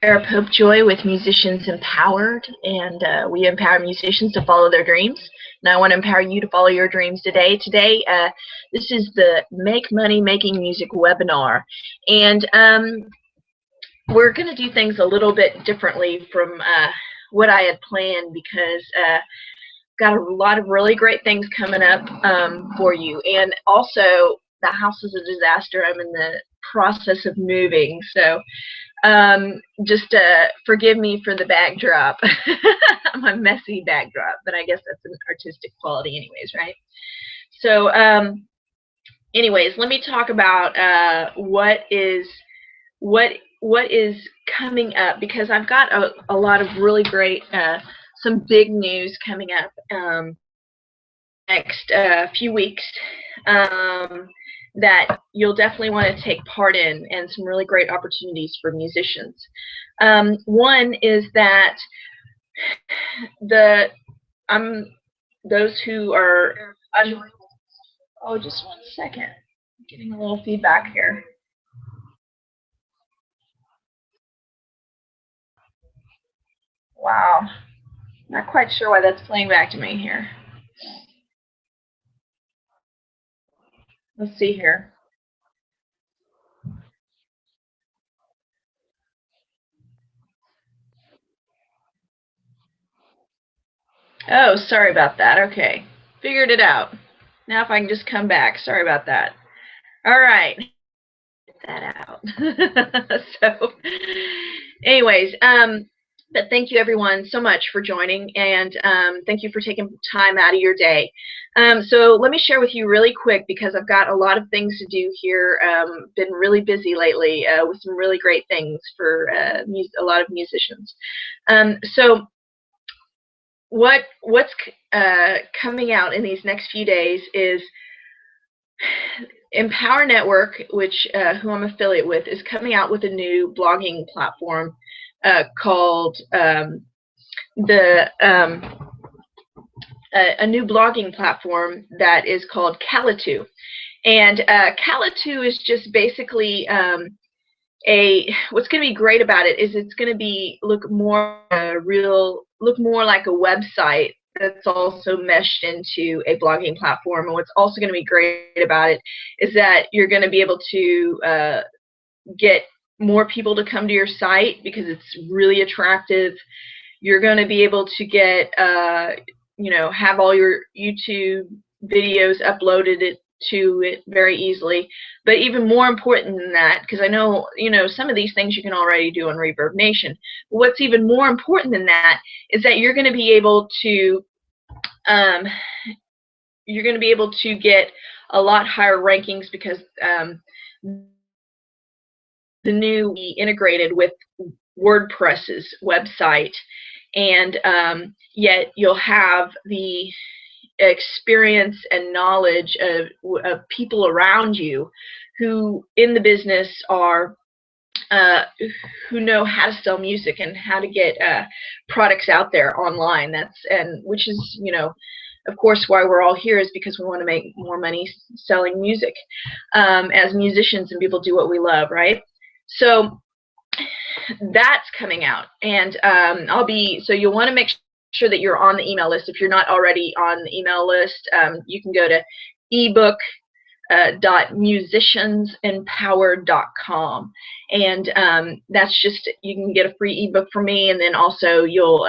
Sarah Popejoy with Musicians Empowered, and we empower musicians to follow their dreams. And I want to empower you to follow your dreams today. Today, this is the Make Money Making Music webinar, and we're going to do things a little bit differently from what I had planned because got a lot of really great things coming up for you. And also, the house is a disaster. I'm in the process of moving, so just forgive me for the backdrop. My messy backdrop, but I guess that's an artistic quality anyways, right? So anyways, let me talk about what is coming up, because I've got a lot of really great some big news coming up next few weeks that you'll definitely want to take part in, and some really great opportunities for musicians. One is that those who are oh, just one second. I'm getting a little feedback here. Wow. Not quite sure why that's playing back to me here. Let's see here. Oh, sorry about that. Okay. Figured it out. Now if I can just come back. Sorry about that. All right. Get that out. So, anyways, but thank you everyone so much for joining, and thank you for taking time out of your day. So let me share with you really quick, because I've got a lot of things to do here. Been really busy lately with some really great things for a lot of musicians. So what's coming out in these next few days is Empower Network, which who I'm affiliate with, is coming out with a new blogging platform called a new blogging platform that is called Calitu. And Calitu is just basically what's going to be great about it is it's going to look more like a website that's also meshed into a blogging platform. And what's also going to be great about it is that you're going to be able to get more people to come to your site because it's really attractive. You're going to be able to get have all your YouTube videos uploaded to it very easily. But even more important than that, because I know some of these things you can already do on Reverb Nation, but what's even more important than that is that you're going to be able to get a lot higher rankings, because the new integrated with WordPress's website, and yet you'll have the experience and knowledge of people around you who in the business are who know how to sell music and how to get products out there online. Which is of course why we're all here, is because we want to make more money selling music as musicians, and people do what we love, right? So that's coming out, and so you'll want to make sure that you're on the email list. If you're not already on the email list, you can go to ebook.musiciansempowered.com, and that's just, you can get a free ebook from me, and then also you'll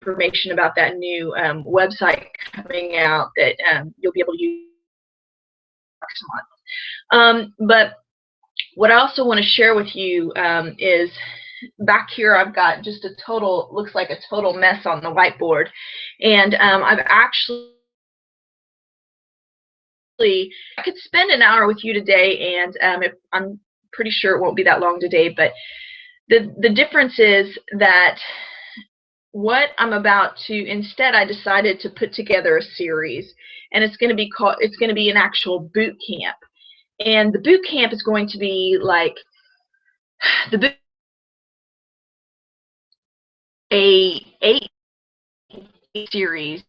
information about that new website coming out that you'll be able to use next month. But what I also want to share with you is, back here I've got just looks like a total mess on the whiteboard, and I've actually, I could spend an hour with you today, and I'm pretty sure it won't be that long today, but the difference is that what I'm about to, instead I decided to put together a series, and it's going to be an actual boot camp. And the boot camp is going to be like a 8 series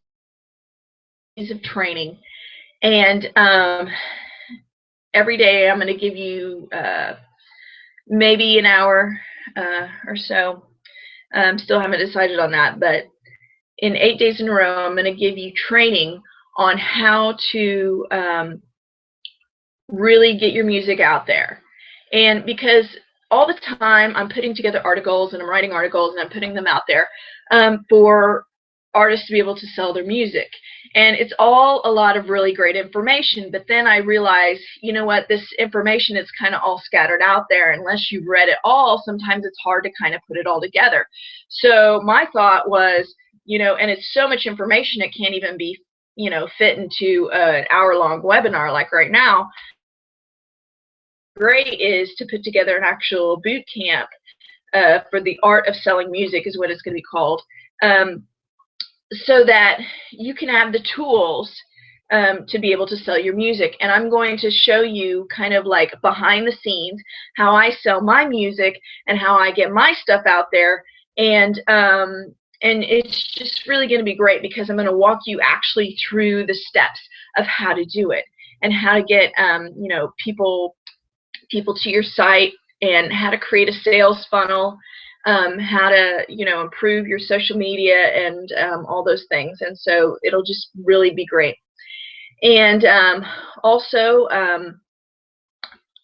of training, and every day I'm going to give you maybe an hour or so. Still haven't decided on that, but in 8 days in a row, I'm going to give you training on how to really get your music out there. And because all the time I'm putting together articles and I'm writing articles and I'm putting them out there for artists to be able to sell their music. And it's all a lot of really great information, but then I realize, you know what, this information is kind of all scattered out there. Unless you've read it all, sometimes it's hard to kind of put it all together. So my thought was, you know, and it's so much information it can't even be, you know, fit into an hour-long webinar like right now. Great is to put together an actual boot camp for the art of selling music is what it's going to be called, so that you can have the tools to be able to sell your music. And I'm going to show you kind of like behind the scenes how I sell my music and how I get my stuff out there. And it's just really going to be great because I'm going to walk you actually through the steps of how to do it and how to get you know, people to your site, and how to create a sales funnel, how to, you know, improve your social media and all those things. And so it'll just really be great. And also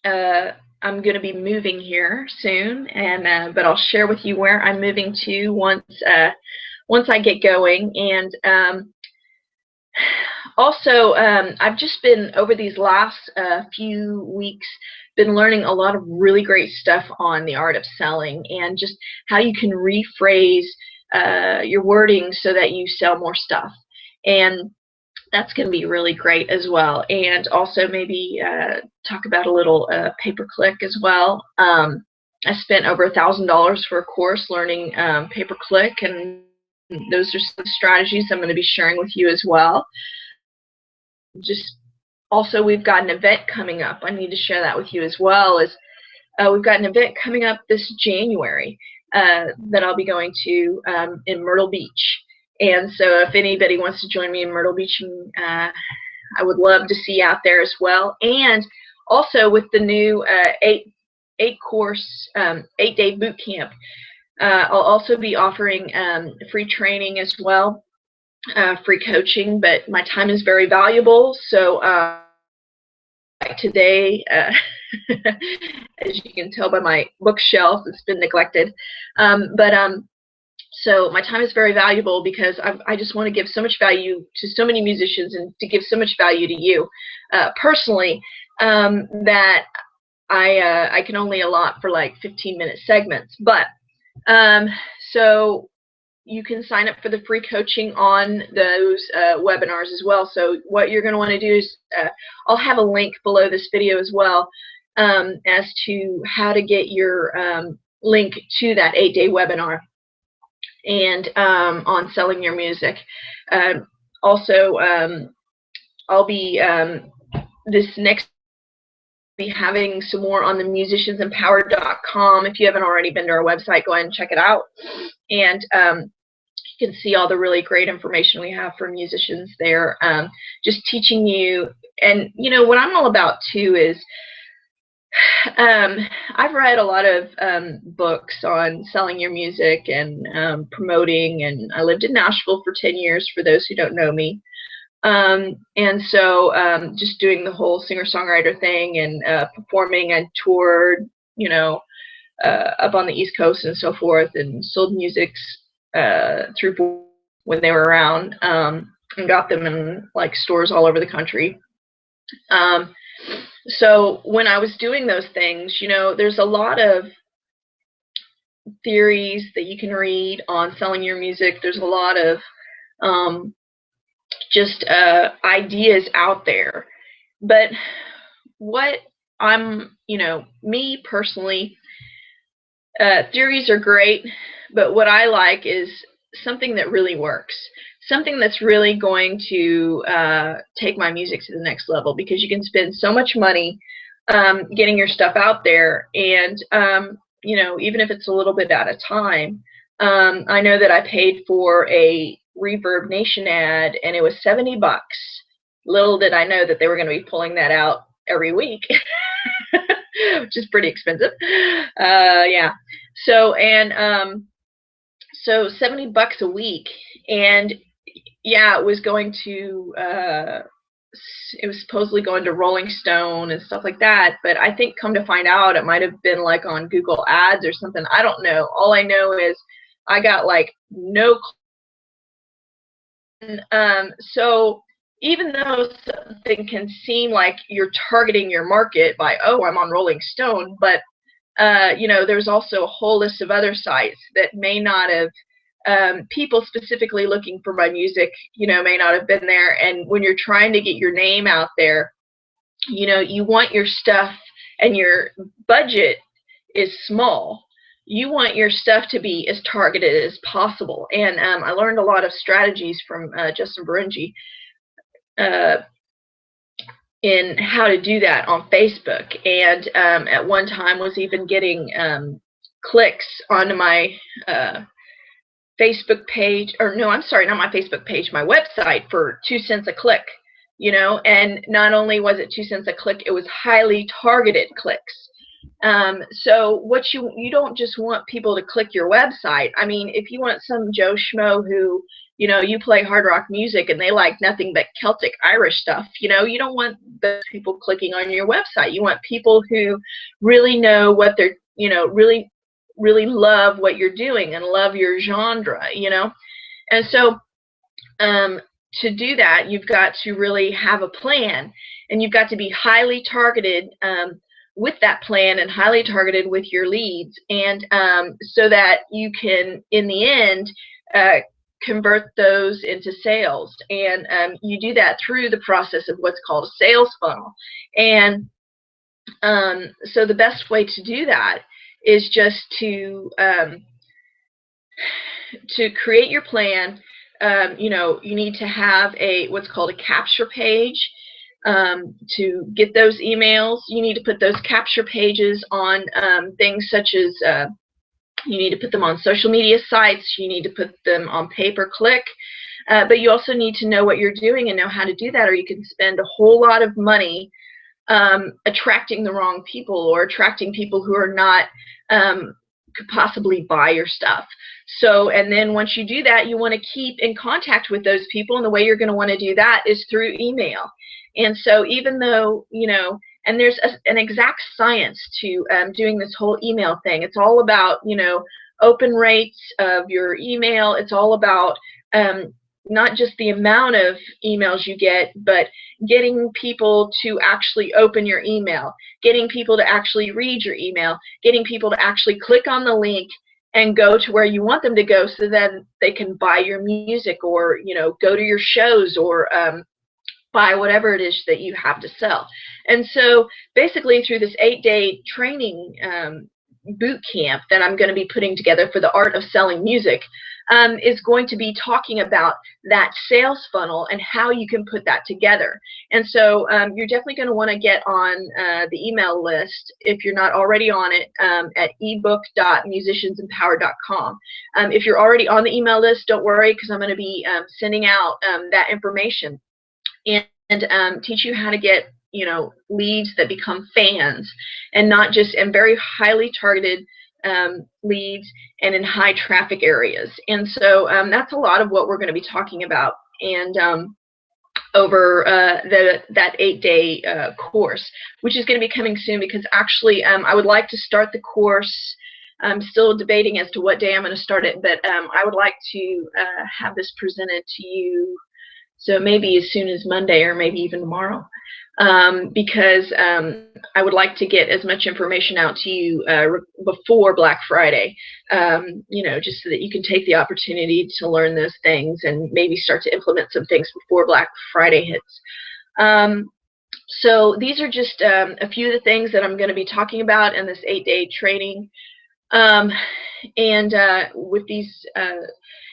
I'm going to be moving here soon, and but I'll share with you where I'm moving to once I get going. And also, I've just been, over these last few weeks, been learning a lot of really great stuff on the art of selling and just how you can rephrase your wording so that you sell more stuff. And that's going to be really great as well. And also maybe talk about a little pay-per-click as well. I spent over $1,000 for a course learning pay-per-click, and those are some strategies I'm going to be sharing with you as well. Just also, we've got an event coming up. I need to share that with you as well. Is we've got an event coming up this January that I'll be going to in Myrtle Beach. And so if anybody wants to join me in Myrtle Beach, I would love to see you out there as well. And also with the new 8-course, 8-day boot camp, I'll also be offering free training as well. Free coaching, but my time is very valuable. So today, as you can tell by my bookshelf, it's been neglected. So my time is very valuable because I just want to give so much value to so many musicians and to give so much value to you personally that I can only allot for like 15-minute segments. But so you can sign up for the free coaching on those webinars as well. So what you're going to want to do is, I'll have a link below this video as well as to how to get your link to that 8-day webinar and on selling your music. Also, I'll be this next be having some more on the musiciansempowered.com. If you haven't already been to our website, go ahead and check it out. And you can see all the really great information we have for musicians there, just teaching you. And you know what I'm all about too is I've read a lot of books on selling your music and promoting, and I lived in Nashville for 10 years for those who don't know me. And so just doing the whole singer-songwriter thing and performing. I toured, you know, up on the East Coast and so forth, and sold musics through when they were around, and got them in like stores all over the country. So when I was doing those things, you know, there's a lot of theories that you can read on selling your music. There's a lot of just ideas out there. But what I'm, you know, me personally, theories are great, but what I like is something that really works. Something that's really going to take my music to the next level, because you can spend so much money getting your stuff out there, and you know, even if it's a little bit at a time. I know that I paid for a Reverb Nation ad, and it was $70. Little did I know that they were going to be pulling that out every week, which is pretty expensive. Yeah. So 70 bucks a week, and yeah, it was going to it was supposedly going to Rolling Stone and stuff like that, but I think come to find out it might have been like on Google Ads or something. I don't know. All I know is I got like no. So even though something can seem like you're targeting your market by, oh, I'm on Rolling Stone, but you know, there's also a whole list of other sites that may not have, people specifically looking for my music, you know, may not have been there. And when you're trying to get your name out there, you know, you want your stuff, and your budget is small. You want your stuff to be as targeted as possible. And I learned a lot of strategies from Justin Barungi in how to do that on Facebook. And at one time was even getting clicks onto my Facebook page, or no, I'm sorry, not my Facebook page, my website, for 2 cents a click, you know. And not only was it 2 cents a click, it was highly targeted clicks. So what you don't just want people to click your website. I mean, if you want some Joe Schmo who, you know, you play hard rock music and they like nothing but Celtic Irish stuff, you know, you don't want those people clicking on your website. You want people who really know what they're, you know, really love what you're doing and love your genre, you know. And so to do that, you've got to really have a plan, and you've got to be highly targeted with that plan, and highly targeted with your leads, and so that you can, in the end, convert those into sales. And you do that through the process of what's called a sales funnel. And so the best way to do that is just to create your plan. You know, you need to have what's called a capture page to get those emails. You need to put those capture pages on things such as you need to put them on social media sites. You need to put them on pay-per-click. But you also need to know what you're doing and know how to do that, or you can spend a whole lot of money attracting the wrong people, or attracting people who are not could possibly buy your stuff. So, and then once you do that, you want to keep in contact with those people, and the way you're going to want to do that is through email. And so even though, you know, and there's an exact science to doing this whole email thing. It's all about, you know, open rates of your email. It's all about not just the amount of emails you get, but getting people to actually open your email, getting people to actually read your email, getting people to actually click on the link and go to where you want them to go, so that they can buy your music, or, you know, go to your shows, or buy whatever it is that you have to sell. And so basically through this 8-day training boot camp that I'm going to be putting together for the art of selling music, is going to be talking about that sales funnel and how you can put that together. And so you're definitely going to want to get on the email list if you're not already on it, at ebook.musiciansempowered.com. If you're already on the email list, don't worry, because I'm going to be sending out that information, and teach you how to get, you know, leads that become fans, and not just, and very highly targeted leads, and in high traffic areas. And so that's a lot of what we're going to be talking about, and over that 8-day course, which is going to be coming soon, because actually I would like to start the course. I'm still debating as to what day I'm going to start it, but I would like to have this presented to you, so maybe as soon as Monday, or maybe even tomorrow, because I would like to get as much information out to you before Black Friday, you know, just so that you can take the opportunity to learn those things and maybe start to implement some things before Black Friday hits. So these are just a few of the things that I'm going to be talking about in this 8-day training, and with these,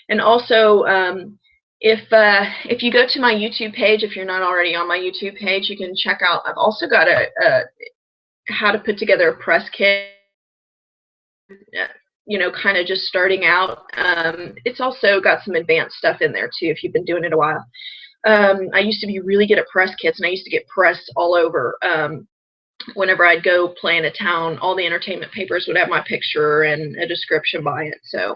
and also if you go to my YouTube page, if you're not already on my YouTube page, you can check out, I've also got a how to put together a press kit, you know, kind of just starting out. It's also got some advanced stuff in there too, if you've been doing it a while. I used to be really good at press kits, and I used to get press all over whenever I'd go play in a town, all the entertainment papers would have my picture and a description by it. So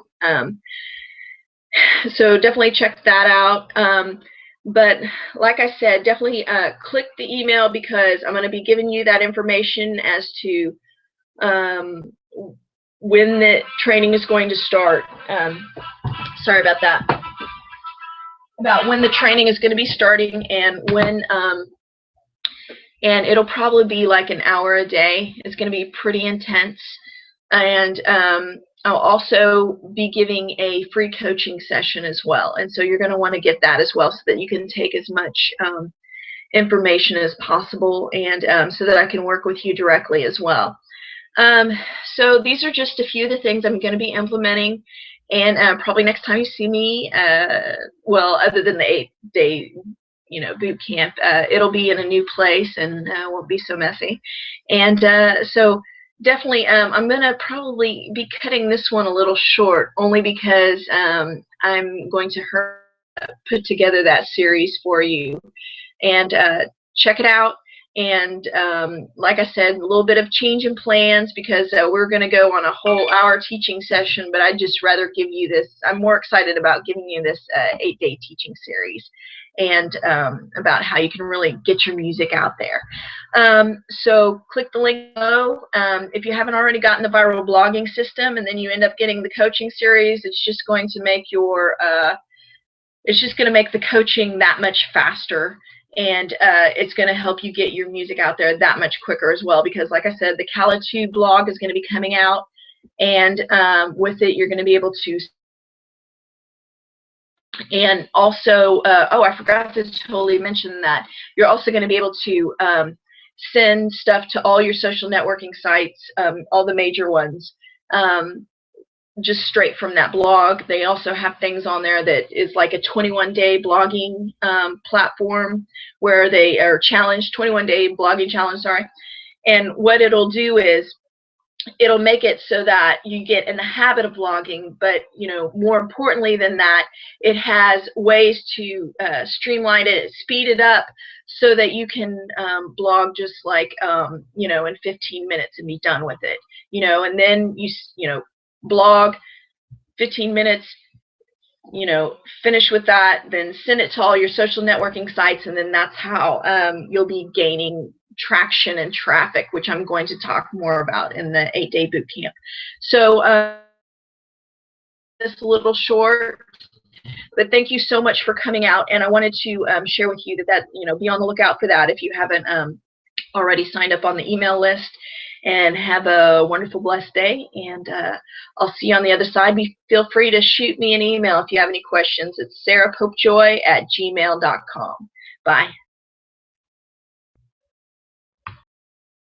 so definitely check that out. But like I said, definitely click the email, because I'm going to be giving you that information as to when the training is going to start. Sorry about that. About when the training is going to be starting, and when and it'll probably be like an hour a day. It's going to be pretty intense. And I'll also be giving a free coaching session as well. And so you're going to want to get that as well, so that you can take as much information as possible, and so that I can work with you directly as well. So these are just a few of the things I'm going to be implementing. And probably next time you see me, well, other than the 8-day boot camp, it'll be in a new place, and won't be so messy. And so definitely I'm going to probably be cutting this one a little short, only because I'm going to put together that series for you. And check it out. And like I said, a little bit of change in plans, because we're going to go on a whole hour teaching session, but I'd just rather give you this. I'm more excited about giving you this 8-day teaching series, and about how you can really get your music out there. So click the link below. If you haven't already gotten the viral blogging system, and then you end up getting the coaching series, it's just going to make your the coaching that much faster. And it's going to help you get your music out there that much quicker as well, because like I said, the Calitude blog is going to be coming out, and with it you're going to be able to, and also oh, I forgot to totally mention that you're also going to be able to send stuff to all your social networking sites, all the major ones, just straight from that blog. They also have things on there that is like a 21-day blogging platform, where they are challenged, 21-day blogging challenge, sorry. And what it'll do is it'll make it so that you get in the habit of blogging, but more importantly than that, it has ways to streamline it, speed it up, so that you can blog just like in 15 minutes and be done with it. And then you blog 15 minutes, finish with that, then send it to all your social networking sites, and then that's how you'll be gaining traction and traffic, which I'm going to talk more about in the 8-day boot camp. So this a little short, but thank you so much for coming out, and I wanted to share with you that be on the lookout for that if you haven't already signed up on the email list. And have a wonderful, blessed day, and I'll see you on the other side. Feel free to shoot me an email if you have any questions. It's sarahpopejoy@gmail.com. Bye.